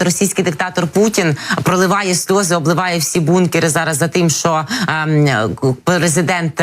Російський диктатор Путін проливає сльози, обливає всі бункери зараз за тим, що президент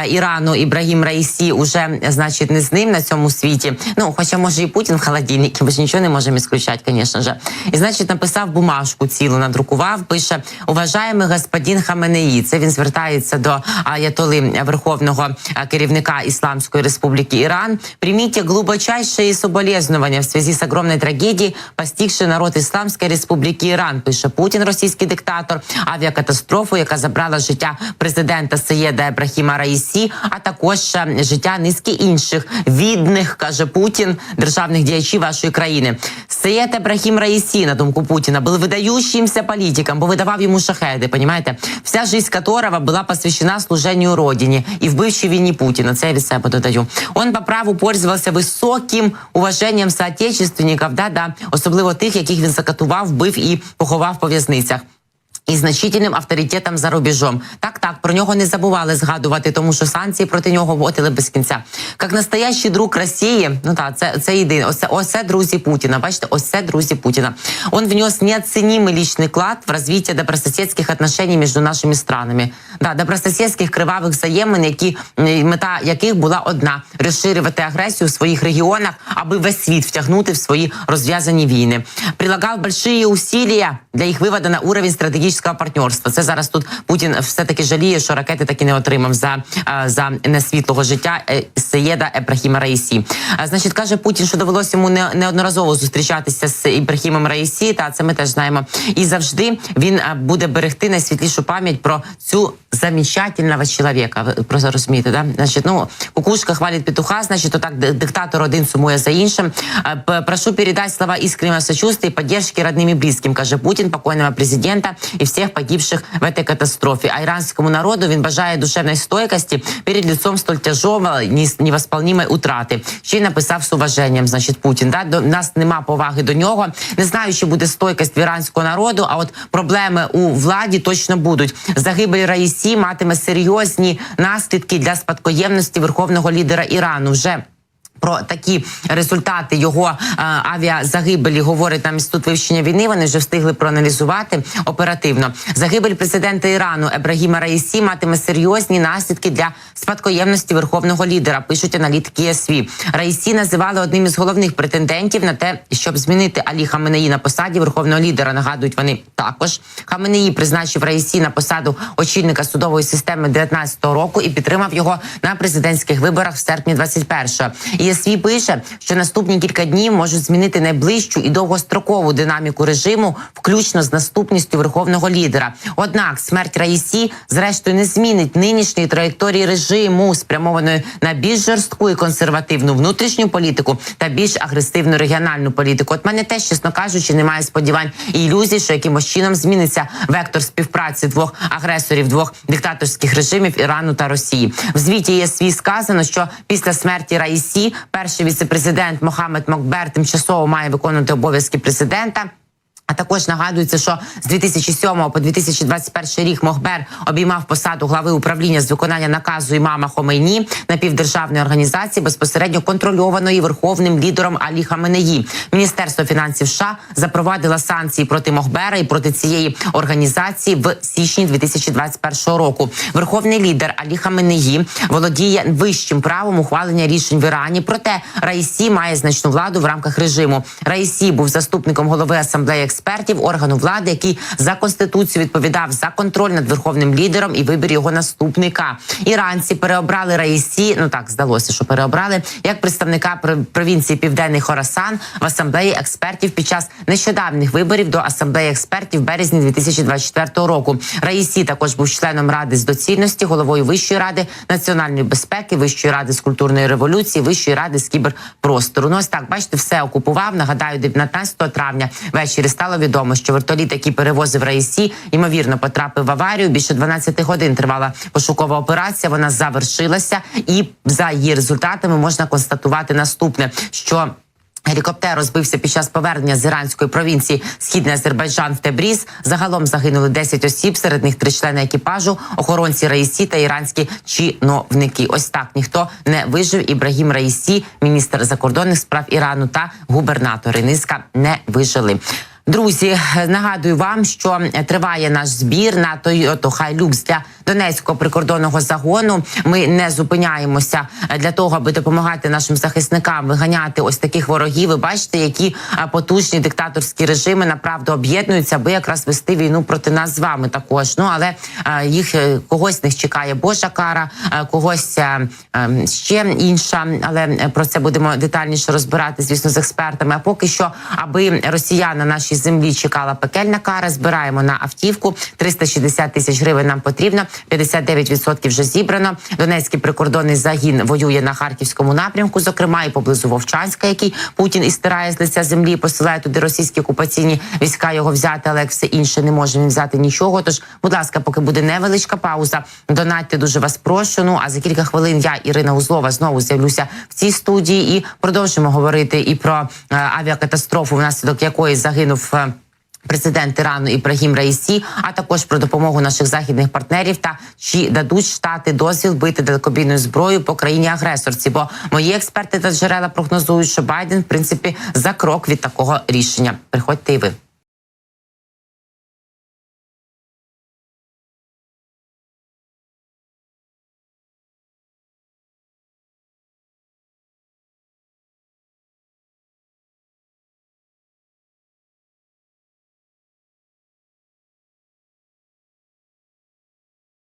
Ірану Ібрагім Раїсі уже, значить, не з ним на цьому світі. Ну, хоча, може, і Путін в холодильнику, ми ж нічого не можемо ісключати, звісно ж. І, значить, написав бумажку цілу, надрукував, пише: «Уважаємий господин Хаменеї». Це він звертається до аятоли верховного керівника Исламской Республики Иран. «Примите глубочайшие соболезнования в связи с огромной трагедией, постигшей народ Исламской Республики Іран», пише Путін, російський диктатор, авіакатастрофу, яка забрала життя президента Сеєда Ебрахіма Раїсі, а також життя низки інших відних, каже Путін, державних діячів вашої країни. Сеєд Ебрахім Раїсі, на думку Путіна, был выдающимся политиком, бо видавав йому шахеди, понимаете? Вся жизнь которого была посвящена служению Родине и в бывшей війні Путина. Це я від себе додаю. Он по праву пользовался високим уваженням соотечественників, особливо тих, яких він закатував, вбив і поховав по в'язницях. І значительним авторитетом за рубежом. Так, про нього не забували згадувати, тому що санкції проти нього вводили без кінця. Як настоящий друг Росії, ну так, це єдине, оце друзі Путіна, бачите, оце друзі Путіна. Он внес неоценимый личный вклад в развитие добрососедских отношений між нашими странами. Да, добрососедських кривавих взаємин, мета яких була одна – розширювати агресію в своїх регіонах, аби весь світ втягнути в свої розв'язані війни. Прилагав большие усилия для їх виводу на уровень стратегічного партнерства. Це зараз тут Путін все-таки жаліє, що ракети таки не отримав за несвітлого життя Сеєда Ебрахіма Раїсі. Значить, каже Путін, що довелося йому неодноразово зустрічатися з Ібрахімом Раїсі, та це ми теж знаємо. І завжди він буде берегти найсвітлішу пам'ять про цю замечательного чоловіка. Ви просто розумієте, да? Значить, ну, кукушка хвалить петуха, значить, отак диктатор один сумує за іншим. Прошу передати слова искреннего сочувствия и поддержки родным и близким, каже Путін, покойного президента і всіх погибших в этой катастрофе. А іранському народу він бажає душевної стойкості перед лицом столь тяжового, невосполнимої утрати. Ще й написав з уваженням, значить, Путін. Да? До нас нема поваги до нього. Не знаю, чи буде стойкость в іранського народу, а от проблеми у владі точно будуть. Загибель Раїсі матиме серйозні наслідки для спадкоємності верховного лідера Ірану. Вже про такі результати його авіазагибелі говорить нам Інститут вивчення війни. Вони вже встигли проаналізувати оперативно. Загибель президента Ірану Ебрахіма Раїсі матиме серйозні наслідки для спадкоємності верховного лідера, пишуть аналітики ЄСВІ. Раїсі називали одним із головних претендентів на те, щоб змінити Алі Хаменеї на посаді верховного лідера, нагадують вони також. Хаменеї призначив Раїсі на посаду очільника судової системи 19-го року і підтримав його на президентських виборах в серпні 21-го. ЄСВІ пише, що наступні кілька днів можуть змінити найближчу і довгострокову динаміку режиму, включно з наступністю верховного лідера. Однак смерть Раїсі, зрештою, не змінить нинішньої траєкторії режиму, спрямованої на більш жорстку і консервативну внутрішню політику та більш агресивну регіональну політику. От мене теж, чесно кажучи, немає сподівань і ілюзій, що якимось чином зміниться вектор співпраці двох агресорів, двох диктаторських режимів Ірану та Росії. В звіті ЄСВІ сказано, що після смерті Раїсі перший віце-президент Мохаммед Мокбер тимчасово має виконувати обов'язки президента. А також нагадується, що з 2007 по 2021 рік Мохбер обіймав посаду глави управління з виконання наказу імама Хомейні напівдержавної організації, безпосередньо контрольованої верховним лідером Алі Хаменеї. Міністерство фінансів США запровадило санкції проти Мохбера і проти цієї організації в січні 2021 року. Верховний лідер Алі Хаменеї володіє вищим правом ухвалення рішень в Ірані, проте Раїсі має значну владу в рамках режиму. Раїсі був заступником голови асамблеї експертів, органу влади, який за Конституцією відповідав за контроль над верховним лідером і вибір його наступника. Іранці переобрали Раїсі, ну так, здалося, що переобрали, як представника провінції Південний Хорасан в асамблеї експертів під час нещодавніх виборів до асамблеї експертів в березні 2024 року. Раїсі також був членом Ради з доцільності, головою Вищої ради національної безпеки, Вищої ради з культурної революції, Вищої ради з кіберпростору. Ну ось так, бачите, все окупував. Нагадаю, 19 травня ввечері стало відомо, що вертоліт, який перевозив Раїсі, ймовірно, потрапив в аварію. Більше 12 годин тривала пошукова операція, вона завершилася, і за її результатами можна констатувати наступне, що гелікоптер розбився під час повернення з іранської провінції Східний Азербайджан в Тебріз. Загалом загинули 10 осіб, серед них 3 члени екіпажу, охоронці Раїсі та іранські чиновники. Ось так, ніхто не вижив. Ібрагім Раїсі, міністр закордонних справ Ірану та губернатори низка не вижили. Друзі, нагадую вам, що триває наш збір на Toyota Hilux для Донецького прикордонного загону. Ми не зупиняємося для того, аби допомагати нашим захисникам виганяти ось таких ворогів. Ви бачите, які потужні диктаторські режими направду об'єднуються, аби якраз вести війну проти нас з вами також. Ну, але їх когось з них чекає Божа кара, когось ще інша. Але про це будемо детальніше розбирати, звісно, з експертами. А поки що, аби росіян на нашій землі чекала пекельна кара, збираємо на автівку. 360 тисяч гривень нам потрібно. 59% вже зібрано. Донецький прикордонний загін воює на Харківському напрямку, зокрема, і поблизу Вовчанська, який Путін і стирає з лиця землі, посилає туди російські окупаційні війська його взяти, але як все інше не може він взяти нічого. Тож, будь ласка, поки буде невеличка пауза, донатьте, дуже вас прошу. Ну, а за кілька хвилин я, Ірина Узлова, знову з'явлюся в цій студії і продовжимо говорити і про авіакатастрофу, внаслідок якої загинув президент Ірану Ібрагім Раїсі, а також про допомогу наших західних партнерів та чи дадуть Штати дозвіл бити далекобійною зброєю по країні-агресорці. Бо мої експерти та джерела прогнозують, що Байден, в принципі, за крок від такого рішення. Приходьте і ви.